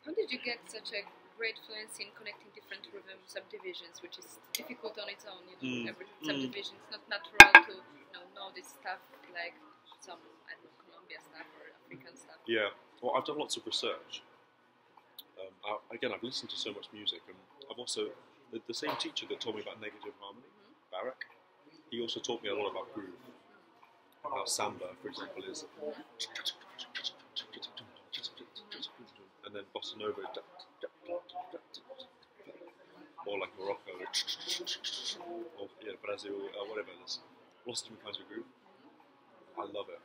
How did you get such a great fluency in connecting different rhythm subdivisions, which is difficult on its own? You know, every subdivision is not natural to know this stuff like some, I don't know, Colombia stuff or African stuff. Yeah, well, I've done lots of research. Again, I've listened to so much music, and I've also the same teacher that taught me about negative harmony, Barak. He also taught me a lot about groove. And how samba, for example, is, and then bossa nova, or like Morocco, or Brazil, whatever. There's lots of different kinds of groove. I love it.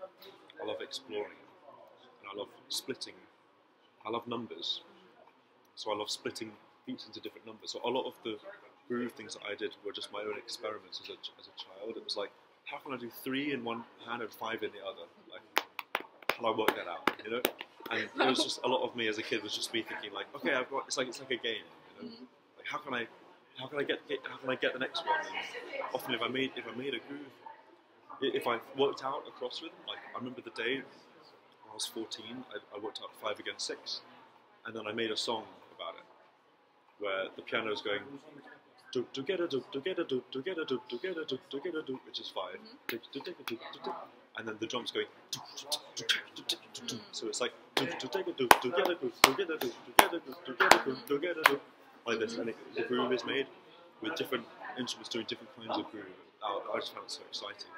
I love exploring it, and I love splitting. I love numbers, so I love splitting beats into different numbers. So a lot of the groove things that I did were just my own experiments as a child. It was like, how can I do 3 in one hand and 5 in the other? Like, how do I work that out? You know? And it was just a lot of me as a kid was just me thinking like, okay, I've got it's like a game. You know? Like how can I get the next one? And often if I made a groove, if I worked out a cross rhythm, like I remember the day when I was 14, I worked out 5 against 6, and then I made a song about it where the piano is going together do, which is 5, and then the drums going, so it's like like this, and the groove is made with different instruments doing different kinds of groove. I just found it so exciting.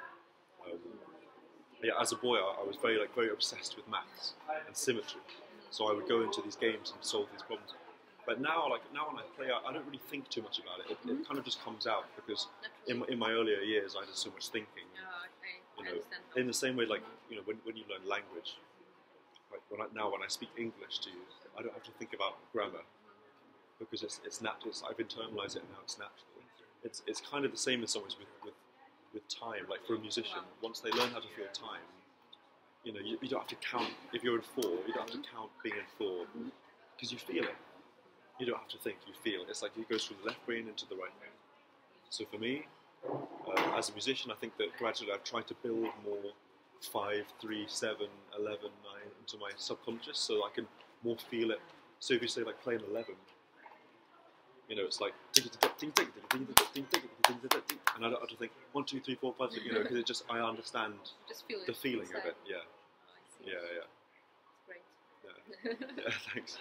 Yeah, as a boy, I was very obsessed with maths and symmetry, so I would go into these games and solve these problems. But now when I play, I don't really think too much about it. It kind of just comes out because in my earlier years I did so much thinking. I understand. In the same way, like when you learn language, like when I speak English to you, I don't have to think about grammar because it's natural. I've internalized it and now it's natural. It's kind of the same in some ways with time. Like for a musician, once they learn how to feel time, you don't have to count. If you're in 4, you don't have to count being in 4 because you feel it. You don't have to think, you feel. It's like it goes from the left brain into the right brain. So for me, as a musician, I think that gradually I've tried to build more 5, 3, 7, 11, 9 into my subconscious so I can more feel it. So if you say like play an 11, it's like and I don't have to think 1, 2, 3, 4, 5, 6, because it just I understand the feeling of it. Yeah. Oh, I see. Yeah. It's great. Yeah, thanks.